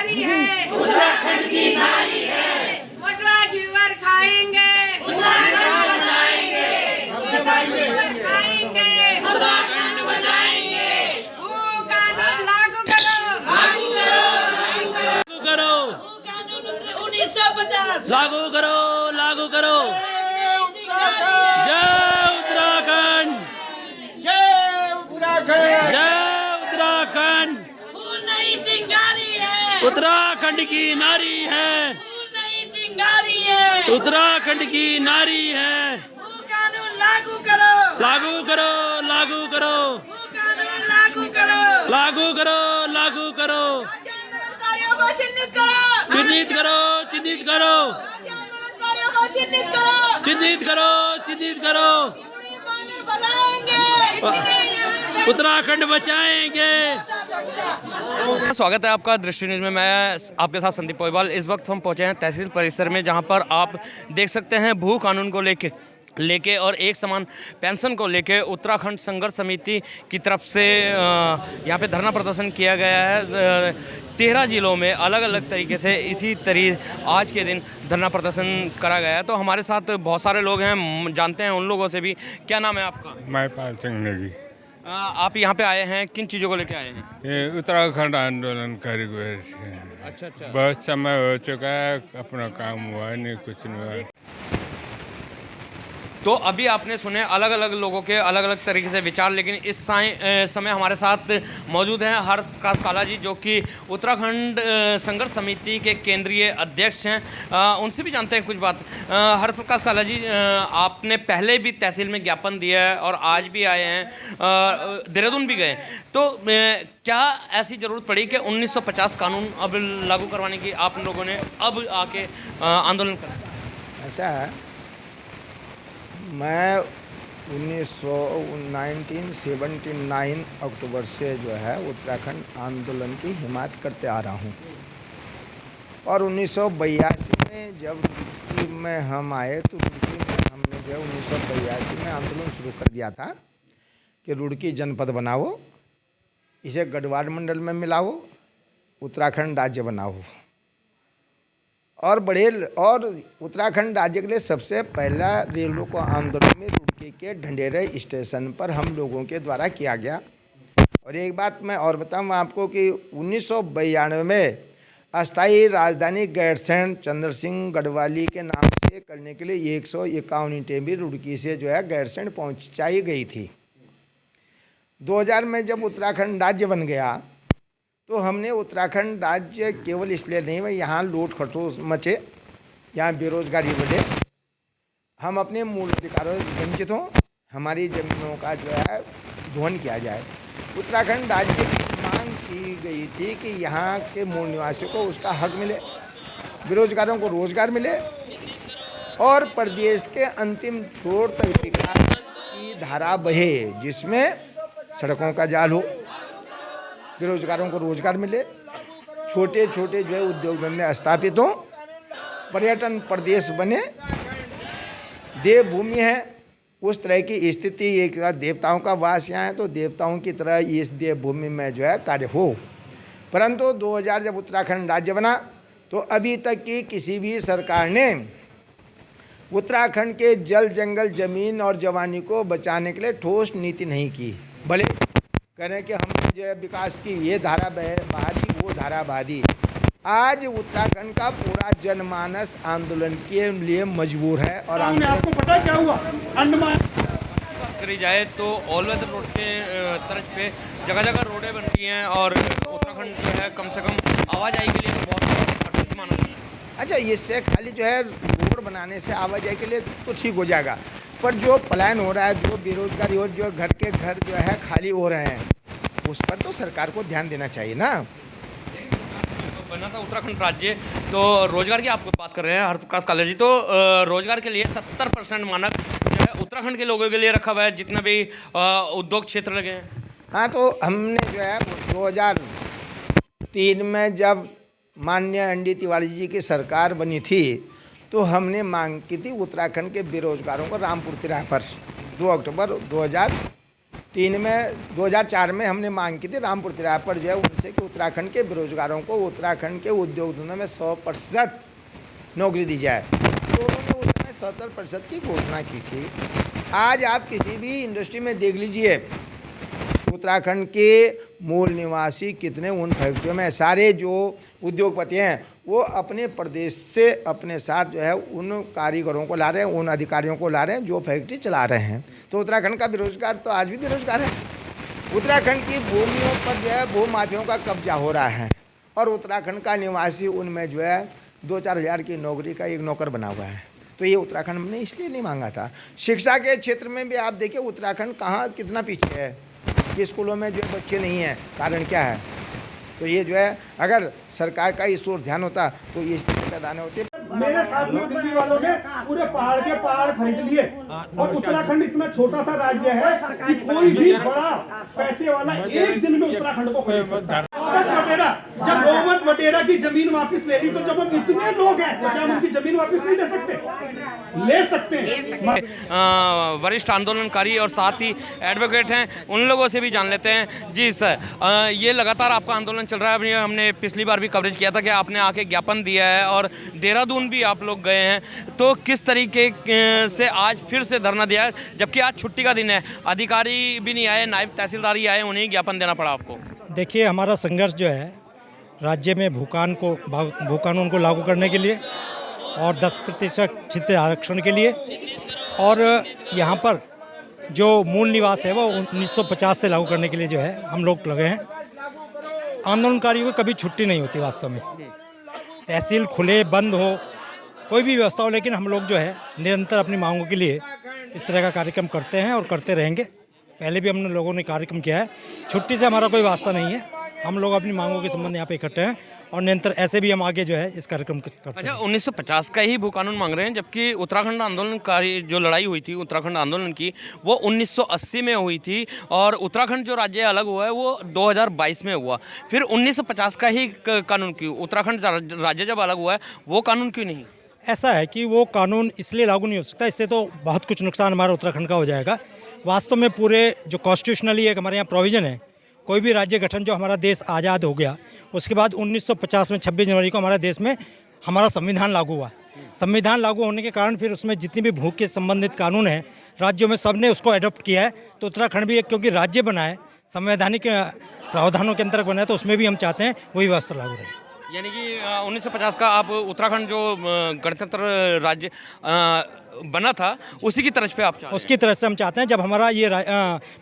नारी है, उत्तराखंड की नारी है। मोटवा जीवर खाएंगे, उत्तराखंड बचाएंगे, मोटवा जीवर खाएंगे, उत्तराखंड बचाएंगे। वो कानून लागू करो, लागू करो, लागू करो, लागू करो, कानून 1950 लागू करो, लागू करो। जय उत्तराखंड, जय उत्तराखंड। जय उत्तराखंड। फूल नहीं चिंगारी है, उत्तराखंड की नारी है, फूल नहीं चिंगारी है। उत्तराखंड की नारी है। वो कानून लागू करो, लागू करो, लागू करो, वो कानून लागू करो। लागू करो, लागू करो। राज्य आंदोलनकारियों को चिन्हित करो, चिन्हित करो, चिन्हित करो, राज्य आंदोलनकारियों को चिन्हित करो। चिन्हित करो, चिन्हित करो। पूरी बांधर बनाएंगे, उत्तराखंड बचाएंगे। स्वागत है आपका दृष्टि न्यूज में। मैं आपके साथ संदीप पोईवाल। इस वक्त हम पहुंचे हैं तहसील परिसर में, जहां पर आप देख सकते हैं भू कानून को लेके और एक समान पेंशन को लेके उत्तराखंड संघर्ष समिति की तरफ से यहाँ पे धरना प्रदर्शन किया गया है। 13 जिलों में अलग अलग तरीके से इसी आज के दिन धरना प्रदर्शन करा गया है। तो हमारे साथ बहुत सारे लोग हैं, जानते हैं उन लोगों से भी। क्या नाम है आपका? महिपाल सिंह नेगी। आप यहाँ पे आए हैं, किन चीज़ों को लेके आए हैं? ये उत्तराखंड आंदोलनकारी को है। अच्छा अच्छा। बहुत समय हो चुका है, अपना काम हुआ नहीं, कुछ नहीं हुआ। तो अभी आपने सुने अलग अलग लोगों के अलग अलग तरीके से विचार, लेकिन इस समय हमारे साथ मौजूद हैं हरप्रकाश काला जी, जो कि उत्तराखंड संघर्ष समिति के केंद्रीय अध्यक्ष हैं। उनसे भी जानते हैं कुछ बात। हरप्रकाश काला जी, आपने पहले भी तहसील में ज्ञापन दिया है और आज भी आए हैं, देहरादून भी गए। तो क्या ऐसी ज़रूरत पड़ी कि 1950 कानून अब लागू करवाने की आप लोगों ने अब आके आंदोलन करा? ऐसा है, मैं 1979 अक्टूबर से जो है उत्तराखंड आंदोलन की हिमायत करते आ रहा हूँ। और 1982 में जब रुड़की में हम आए तो रुड़की में हमने जो है 1982 में आंदोलन शुरू कर दिया था कि रुड़की जनपद बनाओ, इसे गढ़वाल मंडल में मिलाओ, उत्तराखंड राज्य बनाओ। और उत्तराखंड राज्य के लिए सबसे पहला रेलों को आंदोलन में रुड़की के ढंढेरे स्टेशन पर हम लोगों के द्वारा किया गया। और एक बात मैं और बताऊँ आपको कि 1992 में अस्थायी राजधानी गैरसैंण चंद्र सिंह गढ़वाली के नाम से करने के लिए 151 ईंटें भी रुड़की से जो है गैरसैंण पहुँचाई गई थी। 2000 में जब उत्तराखंड राज्य बन गया तो हमने उत्तराखंड राज्य केवल इसलिए नहीं, मैं यहाँ लूट खसोट मचे, यहाँ बेरोजगारी बढ़े, हम अपने मूल अधिकारों से वंचित हों, हमारी ज़मीनों का जो है दोहन किया जाए। उत्तराखंड राज्य की मांग की गई थी कि यहाँ के मूल निवासियों को उसका हक मिले, बेरोजगारों को रोजगार मिले और प्रदेश के अंतिम छोर तक विकास की धारा बहे, जिसमें सड़कों का जाल हो, बेरोजगारों को रोजगार मिले, छोटे छोटे जो है उद्योग धंधे स्थापित हों, पर्यटन प्रदेश बने, देवभूमि है उस तरह की स्थिति, एक देवताओं का वास यहाँ है तो देवताओं की तरह इस देवभूमि में जो है कार्य हो। परंतु 2000 जब उत्तराखंड राज्य बना तो अभी तक की किसी भी सरकार ने उत्तराखंड के जल जंगल जमीन और जवानी को बचाने के लिए ठोस नीति नहीं की। भले कह रहे हैं कि हमने जो है विकास की ये धारा बहा दी, वो धारा बहा दी। आज उत्तराखंड का पूरा जनमानस आंदोलन के लिए मजबूर है। और आपको पता क्या हुआ? अंडमान बात करी जाए तो ऑल वेदर रोड के तर्ज पे जगह जगह रोडें बन रही हैं और उत्तराखंड जो है कम से कम आवाजाही के लिए तो बहुत प्रसिद्ध माना जाता है। अच्छा, इससे खाली जो है रोड बनाने से आवाजाही के लिए तो ठीक हो जाएगा, पर जो पलायन हो रहा है, जो बेरोजगारी और जो घर के घर जो है खाली हो रहे हैं, उस पर तो सरकार को ध्यान देना चाहिए ना। तो बना था उत्तराखंड राज्य, तो रोजगार की आपको बात कर रहे हैं हरप्रकाश काला जी। तो रोजगार के लिए 70% मानक जो है उत्तराखंड के लोगों के लिए रखा हुआ है, जितने भी उद्योग क्षेत्र लगे हैं। हाँ, तो हमने जो है 2003 में जब माननीय एनडी तिवारी जी की सरकार बनी थी तो हमने मांग की थी उत्तराखंड के बेरोजगारों को रामपुर तिराहे पर 2 अक्टूबर 3 में 2004 में हमने मांग की थी रामपुर तिराहे पर जो है उनसे कि उत्तराखंड के बेरोजगारों को उत्तराखंड के उद्योग धंधों में 100% नौकरी दी जाए, तो उन्होंने उस समय 70% की घोषणा की थी। आज आप किसी भी इंडस्ट्री में देख लीजिए, उत्तराखंड के मूल निवासी कितने उन फैक्ट्रियों में, सारे जो उद्योगपति हैं वो अपने प्रदेश से अपने साथ जो है उन कारीगरों को ला रहे हैं, उन अधिकारियों को ला रहे हैं जो फैक्ट्री चला रहे हैं। तो उत्तराखंड का बेरोजगार तो आज भी बेरोजगार है। उत्तराखंड की भूमियों पर जो है भूमाफियों का कब्जा हो रहा है और उत्तराखंड का निवासी उनमें जो है 2-4 हज़ार की नौकरी का एक नौकर बना हुआ है। तो ये उत्तराखंड हमने इसलिए नहीं मांगा था। शिक्षा के क्षेत्र में भी आप देखिए उत्तराखंड कहाँ कितना पीछे है कि स्कूलों में जो बच्चे नहीं हैं, कारण क्या है? तो ये जो है अगर सरकार का इस ओर ध्यान होता तो ये स्थिति पैदा नहीं होती। मेरे साथ में दिल्ली वालों ने पूरे पहाड़ के पहाड़ खरीद लिए और उत्तराखंड इतना छोटा सा राज्य है कि कोई भी बड़ा पैसे वाला एक दिन में उत्तराखंड को खरीद सकता है। रॉबर्ट वडेरा, जब रॉबर्ट वडेरा की जमीन वापस ले ली तो जब हम इतने लोग हैं तो क्या हम उनकी जमीन वापस नहीं ले सकते? ले सकते हैं। वरिष्ठ आंदोलनकारी और साथ ही एडवोकेट हैं, उन लोगों से भी जान लेते हैं। जी सर, ये लगातार आपका आंदोलन चल रहा है। अभी हमने पिछली बार भी कवरेज किया था कि आपने आके ज्ञापन दिया है और देहरादून भी आप लोग गए हैं, तो किस तरीके से आज फिर से धरना दिया है, जबकि आज छुट्टी का दिन है, अधिकारी भी नहीं आए, नायब तहसीलदार ही आए, उन्हें ज्ञापन देना पड़ा आपको? देखिए, हमारा संघर्ष जो है राज्य में भू कानून को लागू करने के लिए और 10% क्षेत्र आरक्षण के लिए, और यहाँ पर जो मूल निवास है वो 1950 से लागू करने के लिए जो है हम लोग लगे हैं। आंदोलनकारियों को कभी छुट्टी नहीं होती वास्तव में, तहसील खुले बंद हो कोई भी व्यवस्था हो, लेकिन हम लोग जो है निरंतर अपनी मांगों के लिए इस तरह का कार्यक्रम करते हैं और करते रहेंगे। पहले भी हमने लोगों ने कार्यक्रम किया है, छुट्टी से हमारा कोई वास्ता नहीं है। हम लोग अपनी मांगों के संबंध यहाँ पे इकट्ठे हैं और निरंतर ऐसे भी हम आगे जो है इस कार्यक्रम करते हैं। अच्छा, 1950 का ही भू कानून मांग रहे हैं, जबकि उत्तराखंड आंदोलनकारी जो लड़ाई हुई थी उत्तराखंड आंदोलन की वो 1980 में हुई थी और उत्तराखंड जो राज्य अलग हुआ है वो 2022 में हुआ। फिर 1950 का ही कानून क्यों? उत्तराखंड राज्य जब अलग हुआ है वो कानून क्यों नहीं? ऐसा है कि वो कानून इसलिए लागू नहीं हो सकता, इससे तो बहुत कुछ नुकसान हमारा उत्तराखंड का हो जाएगा। वास्तव में पूरे जो कॉन्स्टिट्यूशनली एक हमारे यहाँ प्रोविज़न है, कोई भी राज्य गठन जो हमारा देश आज़ाद हो गया उसके बाद 1950 में 26 जनवरी को हमारे देश में हमारा संविधान लागू हुआ। संविधान लागू होने के कारण फिर उसमें जितनी भी भू के संबंधित कानून हैं राज्यों में सब ने उसको अडॉप्ट किया है। तो उत्तराखंड भी एक क्योंकि राज्य बना है, संवैधानिक प्रावधानों के अंतर्गत बना है, तो उसमें भी हम चाहते हैं वही व्यवस्था लागू रहे। यानी कि 1950 का आप उत्तराखंड जो गणतंत्र राज्य बना था उसी की तरफ पे आप चाहते हैं? उसकी तरफ से हम चाहते हैं। जब हमारा ये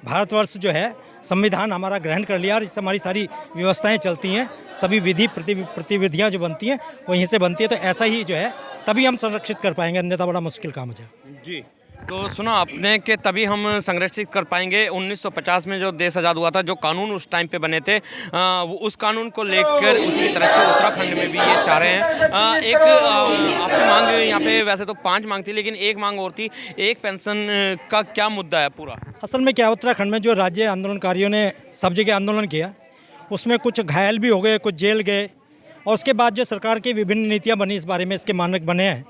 भारतवर्ष जो है संविधान हमारा ग्रहण कर लिया और इससे हमारी सारी व्यवस्थाएं चलती हैं, सभी विधि प्रतिविधियां जो बनती हैं वो यहीं से बनती है, तो ऐसा ही जो है तभी हम संरक्षित कर पाएंगे, अन्यथा बड़ा मुश्किल काम हो जाएगा। जी, तो सुना आपने कि तभी हम संरक्षित कर पाएंगे। 1950 में जो देश आज़ाद हुआ था, जो कानून उस टाइम पे बने थे, वो उस कानून को लेकर उसी तरह से उत्तराखंड में भी ये चाह रहे हैं। एक आपकी मांग यहाँ पे वैसे तो 5 मांग थी, लेकिन एक मांग और थी, एक पेंशन का क्या मुद्दा है पूरा? असल में क्या, उत्तराखंड में जो राज्य आंदोलनकारियों ने सब जगह आंदोलन किया उसमें कुछ घायल भी हो गए, कुछ जेल गए, और उसके बाद जो सरकार की विभिन्न नीतियाँ बनी इस बारे में, इसके मानक बने हैं।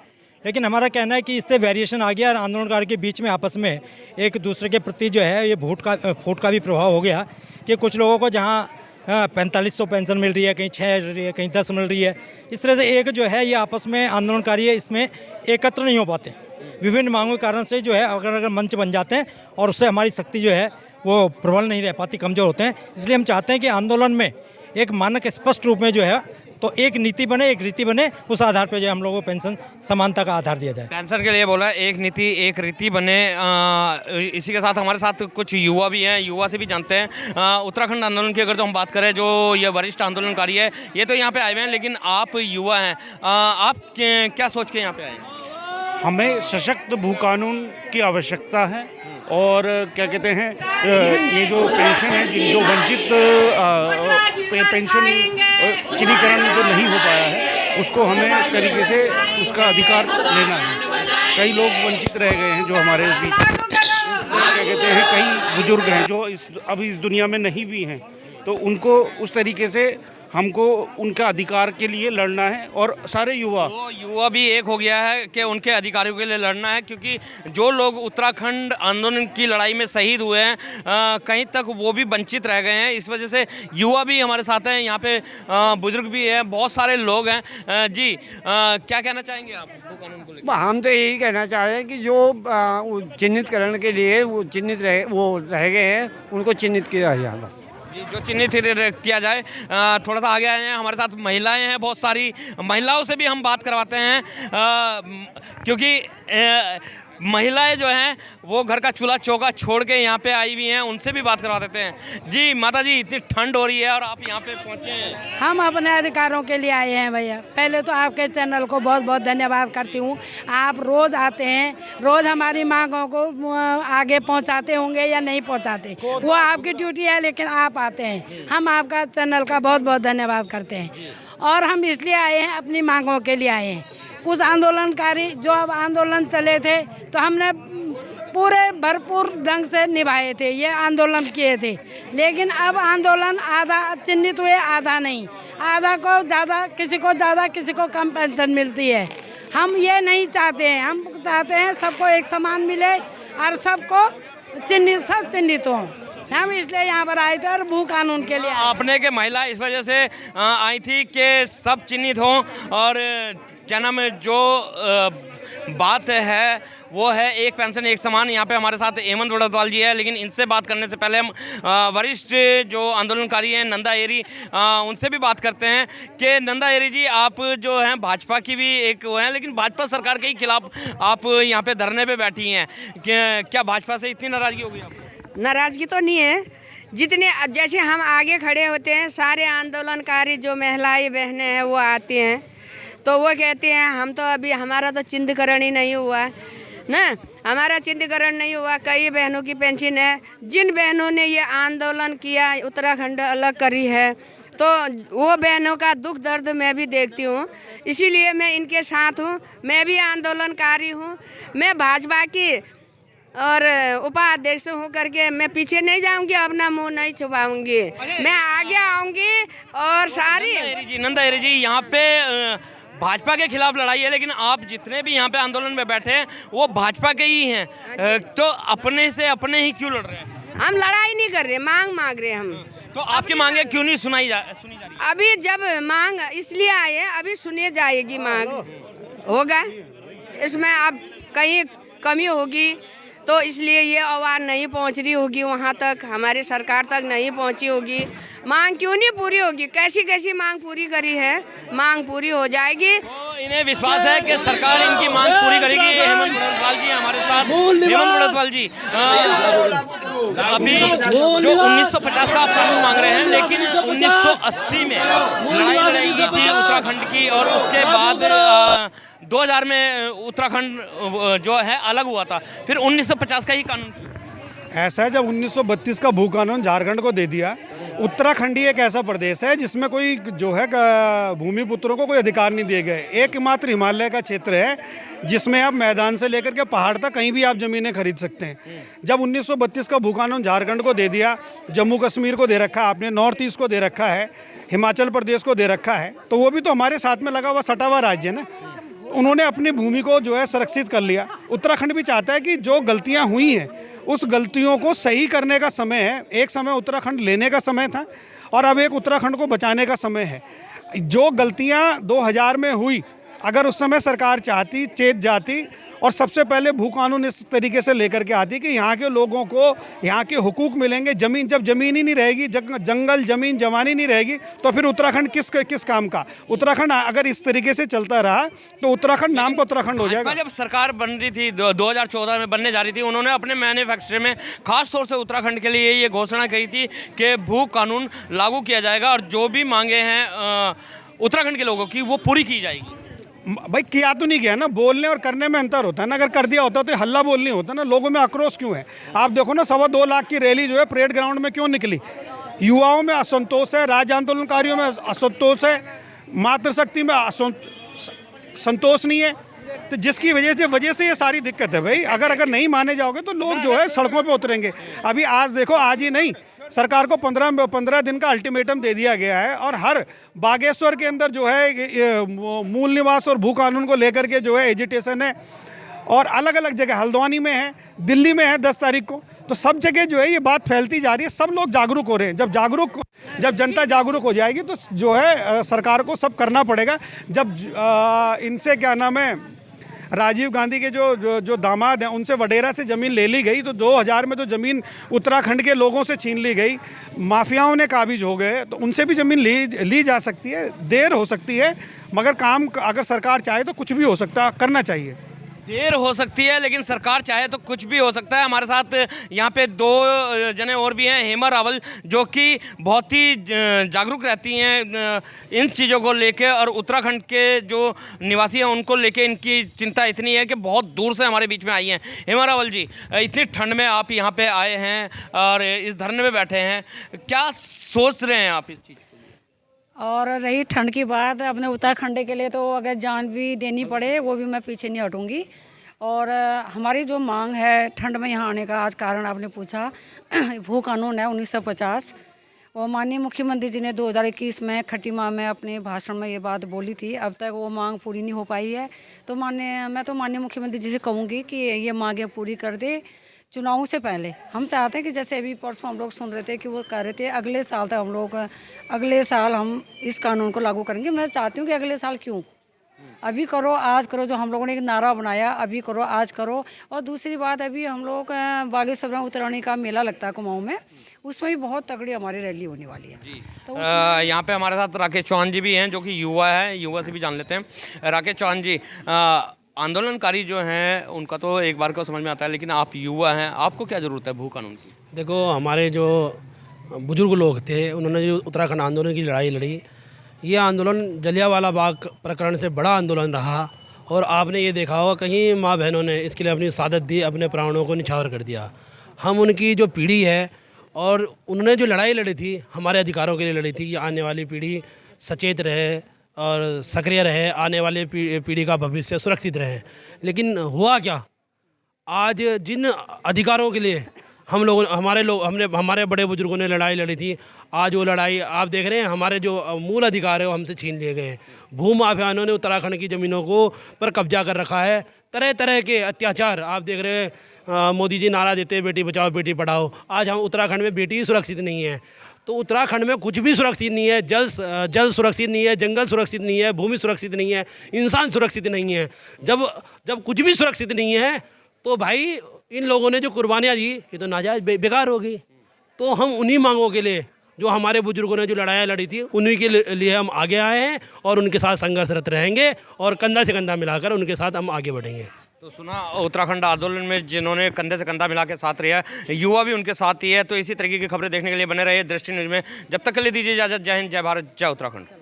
लेकिन हमारा कहना है कि इससे वेरिएशन आ गया और आंदोलनकारी के बीच में आपस में एक दूसरे के प्रति जो है ये फूट का भी प्रभाव हो गया कि कुछ लोगों को जहाँ 4500 पेंशन मिल रही है, कहीं 6 मिल रही है, कहीं 10 मिल रही है। इस तरह से एक जो है ये आपस में आंदोलनकारी इसमें एकत्र नहीं हो पाते, विभिन्न मांगों के कारण से जो है अगर मंच बन जाते हैं और उससे हमारी शक्ति जो है वो प्रबल नहीं रह पाती, कमज़ोर होते हैं। इसलिए हम चाहते हैं कि आंदोलन में एक मानक स्पष्ट रूप में जो है तो एक नीति बने, एक रीति बने, उस आधार पर जो हम लोगों को पेंशन समानता का आधार दिया जाए। पेंशन के लिए बोला एक नीति एक रीति बने। इसी के साथ हमारे साथ कुछ युवा भी हैं, युवा से भी जानते हैं। उत्तराखंड आंदोलन की अगर तो हम बात करें, जो ये वरिष्ठ आंदोलनकारी है ये तो यहाँ पे आए हुए हैं, लेकिन आप युवा हैं, आप क्या सोच के यहाँ पे आए हैं? हमें सशक्त भू कानून की आवश्यकता है और क्या कहते हैं ये जो पेंशन है, जो वंचित पेंशन चिन्हीकरण जो नहीं हो पाया है उसको हमें तरीके से उसका अधिकार लेना है। कई लोग वंचित रह गए हैं जो हमारे बीच क्या कहते हैं, कई बुजुर्ग हैं जो अब इस दुनिया में नहीं भी हैं, तो उनको उस तरीके से हमको उनका अधिकार के लिए लड़ना है और सारे युवा तो युवा भी एक हो गया है कि उनके अधिकारों के लिए लड़ना है, क्योंकि जो लोग उत्तराखंड आंदोलन की लड़ाई में शहीद हुए हैं कहीं तक वो भी वंचित रह गए हैं। इस वजह से युवा भी हमारे साथ हैं, यहाँ पे बुजुर्ग भी हैं, बहुत सारे लोग हैं। जी क्या कहना चाहेंगे आप भू कानून को लेकर? हम तो यही कहना चाह रहे हैं कि जो चिन्हितकरण के लिए वो रह गए हैं उनको चिन्हित किया जाए बस। जो चिन्हित किया जाए। थोड़ा सा आगे आए हैं, हमारे साथ महिलाएं हैं, बहुत सारी महिलाओं से भी हम बात करवाते हैं, क्योंकि महिलाएं जो हैं वो घर का चूल्हा चौका छोड़ के यहाँ पे आई हुई हैं, उनसे भी बात करवा देते हैं। जी माता जी, इतनी ठंड हो रही है और आप यहाँ पे पहुँचे हैं। हम अपने अधिकारों के लिए आए हैं भैया। पहले तो आपके चैनल को बहुत बहुत धन्यवाद करती हूँ। आप रोज़ आते हैं, रोज़ हमारी मांगों को आगे पहुँचाते होंगे या नहीं पहुँचाते, वो आपकी ड्यूटी है, लेकिन आप आते हैं। हम आपका चैनल का बहुत बहुत धन्यवाद करते हैं। और हम इसलिए आए हैं, अपनी मांगों के लिए आए हैं। कुछ आंदोलनकारी जो अब आंदोलन चले थे तो हमने पूरे भरपूर ढंग से निभाए थे, ये आंदोलन किए थे। लेकिन अब आंदोलन आधा चिन्हित हुए, आधा नहीं। आधा को ज़्यादा, किसी को ज़्यादा, किसी को कम पेंशन मिलती है। हम ये नहीं चाहते हैं। हम चाहते हैं सबको एक समान मिले और सबको सब चिन्हित हों। हम इसलिए यहाँ पर आए थे और भू कानून के लिए। आपने के महिला इस वजह से आई थी कि सब चिन्हित हों, और क्या नाम है, जो बात है वो है एक पेंशन एक समान। यहाँ पे हमारे साथ हेमंत बड़ौतवाल जी है, लेकिन इनसे बात करने से पहले हम वरिष्ठ जो आंदोलनकारी हैं नंदा एरी, उनसे भी बात करते हैं कि नंदा एरी जी, आप जो हैं भाजपा की भी एक वो हैं, लेकिन भाजपा सरकार के ही खिलाफ आप यहाँ पे धरने पे बैठी हैं। क्या भाजपा से इतनी नाराज़गी हो गई आपको? नाराज़गी तो नहीं है, जितने जैसे हम आगे खड़े होते हैं, सारे आंदोलनकारी जो महिलाएं बहनें हैं वो आती हैं, तो वो कहती हैं हम तो अभी, हमारा तो चिन्हितकरण ही नहीं हुआ है ना, हमारा चिन्हितकरण नहीं हुआ। कई बहनों की पेंशन है। जिन बहनों ने ये आंदोलन किया, उत्तराखंड अलग करी है, तो वो बहनों का दुख दर्द मैं भी देखती हूँ, इसीलिए मैं इनके साथ हूँ। मैं भी आंदोलनकारी हूँ, मैं भाजपा की और उपाध्यक्ष हूँ करके मैं पीछे नहीं जाऊंगी, अपना मुंह नहीं छुपाऊंगी, मैं आगे आऊंगी। और सारी नंदा एरी जी, यहाँ पे भाजपा के खिलाफ लड़ाई है, लेकिन आप जितने भी यहाँ पे आंदोलन में बैठे हैं वो भाजपा के ही हैं, तो अपने से अपने ही क्यों लड़ रहे हैं? हम लड़ाई नहीं कर रहे, मांग रहे हम। तो आपकी मांगे क्यों नहीं सुनी जा रही? अभी जब मांग इसलिए आए हैं, अभी सुनी जाएगी मांग, होगा इसमें अब कहीं कमी होगी तो इसलिए ये आवाज़ नहीं पहुंच रही होगी वहाँ तक, हमारी सरकार तक नहीं पहुंची होगी। मांग क्यों नहीं पूरी होगी? कैसी कैसी मांग पूरी करी है, मांग पूरी हो जाएगी। तो इन्हें विश्वास है कि सरकार इनकी मांग पूरी करेगी। हेमंत बड़ौतवाल जी हमारे साथ। हेमंत बड़ौतवाल जी, अभी जो 1950 का आप कानून मांग रहे हैं, लेकिन 1980 में लड़ाई लड़ी गई थी उत्तराखंड की, और उसके बाद 2000 में उत्तराखंड जो है अलग हुआ था, फिर 1950 का ही कानून। ऐसा है, जब 1932 का भू कानून झारखंड को दे दिया, उत्तराखंड ही एक ऐसा प्रदेश है जिसमें कोई जो है भूमिपुत्रों को कोई अधिकार नहीं दिए गए। एकमात्र हिमालय का क्षेत्र है जिसमें आप मैदान से लेकर के पहाड़ तक कहीं भी आप ज़मीनें खरीद सकते हैं। जब 1932 का भू कानून झारखंड को दे दिया, जम्मू कश्मीर को दे रखा है आपने, नॉर्थ ईस्ट को दे रखा है, हिमाचल प्रदेश को दे रखा है, तो वो भी तो हमारे साथ में लगा हुआ सटा हुआ राज्य है ना। उन्होंने अपनी भूमि को जो है संरक्षित कर लिया। उत्तराखंड भी चाहता है कि जो गलतियां हुई हैं उस गलतियों को सही करने का समय है। एक समय उत्तराखंड लेने का समय था और अब एक उत्तराखंड को बचाने का समय है। जो गलतियां 2000 में हुई, अगर उस समय सरकार चाहती, चेत जाती और सबसे पहले भू कानून इस तरीके से लेकर के आती कि यहाँ के लोगों को यहाँ के हुकूक मिलेंगे। ज़मीन, जब ज़मीन ही नहीं रहेगी, जंगल ज़मीन जवानी नहीं रहेगी, तो फिर उत्तराखंड किस काम का? उत्तराखंड अगर इस तरीके से चलता रहा तो उत्तराखंड नाम का उत्तराखंड हो जाएगा। जब सरकार बन रही थी 2014 में बनने जा रही थी, उन्होंने अपने मैन्युफैक्चर में खास तौर से उत्तराखंड के लिए ये घोषणा कही थी कि भू कानून लागू किया जाएगा और जो भी मांगे हैं उत्तराखंड के लोगों की वो पूरी की जाएगी। भाई किया तो नहीं गया ना, बोलने और करने में अंतर होता है ना। अगर कर दिया होता तो हल्ला बोल नहीं होता ना। लोगों में आक्रोश क्यों है? आप देखो ना, 2.25 लाख की रैली जो है परेड ग्राउंड में क्यों निकली? युवाओं में असंतोष है, राज्य आंदोलनकारियों में असंतोष है, मातृशक्ति में संतोष नहीं है, तो जिसकी वजह से ये सारी दिक्कत है। भाई अगर नहीं माने जाओगे तो लोग जो है सड़कों पे उतरेंगे। अभी आज देखो, आज ही नहीं, सरकार को 15 दिन का अल्टीमेटम दे दिया गया है और हर बागेश्वर के अंदर जो है ये मूल निवास और भू कानून को लेकर के जो है एजिटेशन है और अलग अलग जगह हल्द्वानी में है, दिल्ली में है 10 तारीख को, तो सब जगह जो है ये बात फैलती जा रही है। सब लोग जागरूक हो रहे हैं। जब जनता जागरूक हो जाएगी तो जो है सरकार को सब करना पड़ेगा। जब इनसे क्या नाम है राजीव गांधी के जो दामाद हैं उनसे वडेरा से ज़मीन ले ली गई, तो 2000 में तो ज़मीन उत्तराखंड के लोगों से छीन ली गई, माफियाओं ने काबिज हो गए, तो उनसे भी ज़मीन ली जा सकती है। देर हो सकती है मगर काम अगर सरकार चाहे तो कुछ भी हो सकता, करना चाहिए। देर हो सकती है लेकिन सरकार चाहे तो कुछ भी हो सकता है। हमारे साथ यहाँ पे 2 जने और भी हैं, हेमा रावल जो कि बहुत ही जागरूक रहती हैं इन चीज़ों को लेके, और उत्तराखंड के जो निवासी हैं उनको लेके इनकी चिंता इतनी है कि बहुत दूर से हमारे बीच में आई हैं। हेमा रावल जी, इतनी ठंड में आप यहाँ पे आए हैं और इस धरने में बैठे हैं, क्या सोच रहे हैं आप इस चीज़? और रही ठंड की बात, अपने उत्तराखंड के लिए तो अगर जान भी देनी पड़े वो भी मैं पीछे नहीं हटूँगी। और हमारी जो मांग है ठंड में यहाँ आने का, आज कारण आपने पूछा, भू कानून है 1950, वो माननीय मुख्यमंत्री जी ने 2021 में खट्टी माह में अपने भाषण में ये बात बोली थी। अब तक वो मांग पूरी नहीं हो पाई है, तो मैं तो माननीय मुख्यमंत्री जी से कहूँगी कि ये मांगें पूरी कर दे चुनावों से पहले। हम चाहते हैं कि जैसे अभी परसों हम लोग सुन रहे थे कि वो कह रहे थे अगले साल तक अगले साल हम इस कानून को लागू करेंगे। मैं चाहती हूँ कि अगले साल क्यों, अभी करो, आज करो। जो हम लोगों ने एक नारा बनाया, अभी करो, आज करो। और दूसरी बात, अभी हम लोग बागेश्वर में उत्तरायणी का मेला लगता है कुमाऊँ में, उसमें भी बहुत तगड़ी हमारी रैली होने वाली है। तो यहाँ पे हमारे साथ राकेश चौहान जी भी हैं जो कि युवा है, युवा से भी जान लेते हैं। राकेश चौहान जी, आंदोलनकारी जो हैं उनका तो एक बार को समझ में आता है, लेकिन आप युवा हैं, आपको क्या ज़रूरत है भू कानून की? देखो, हमारे जो बुजुर्ग लोग थे उन्होंने जो उत्तराखंड आंदोलन की लड़ाई लड़ी, ये आंदोलन जलियांवाला बाग प्रकरण से बड़ा आंदोलन रहा। और आपने ये देखा होगा कहीं माँ बहनों ने इसके लिए अपनी शहादत दी, अपने प्राणों को निछावर कर दिया। हम उनकी जो पीढ़ी है और उन्होंने जो लड़ाई लड़ी थी हमारे अधिकारों के लिए लड़ी थी कि आने वाली पीढ़ी सचेत रहे और सक्रिय रहे, आने वाले पीढ़ी का भविष्य सुरक्षित रहे। लेकिन हुआ क्या, आज जिन अधिकारों के लिए हमारे बड़े बुजुर्गों ने लड़ाई लड़ी थी, आज वो लड़ाई आप देख रहे हैं, हमारे जो मूल अधिकार है वो हमसे छीन लिए गए हैं। भू माफियाओं ने उत्तराखंड की ज़मीनों को पर कब्जा कर रखा है। तरह तरह के अत्याचार आप देख रहे हैं। मोदी जी नारा देते हैं बेटी बचाओ बेटी पढ़ाओ, आज हम उत्तराखंड में बेटी ही सुरक्षित नहीं है। तो उत्तराखंड में कुछ भी सुरक्षित नहीं है। जल सुरक्षित नहीं है, जंगल सुरक्षित नहीं है, भूमि सुरक्षित नहीं है, इंसान सुरक्षित नहीं है। जब कुछ भी सुरक्षित नहीं है तो भाई इन लोगों ने जो कुर्बानियाँ दी ये तो नाजायज़ बेकार होगी। तो हम उन्हीं मांगों के लिए जो हमारे बुजुर्गों ने जो लड़ाइयाँ लड़ी थी उन्हीं के लिए हम आगे आए हैं और उनके साथ संघर्षरत रहेंगे और कंधा से कंधा मिलाकर उनके साथ हम आगे बढ़ेंगे। तो सुना, उत्तराखंड आंदोलन में जिन्होंने कंधे से कंधा मिला के साथ रहा, युवा भी उनके साथ ही है। तो इसी तरीके की खबरें देखने के लिए बने रहिए दृष्टि न्यूज़ में। जब तक के लिए दीजिए इजाज़त। जय हिंद, जय भारत, जय उत्तराखंड।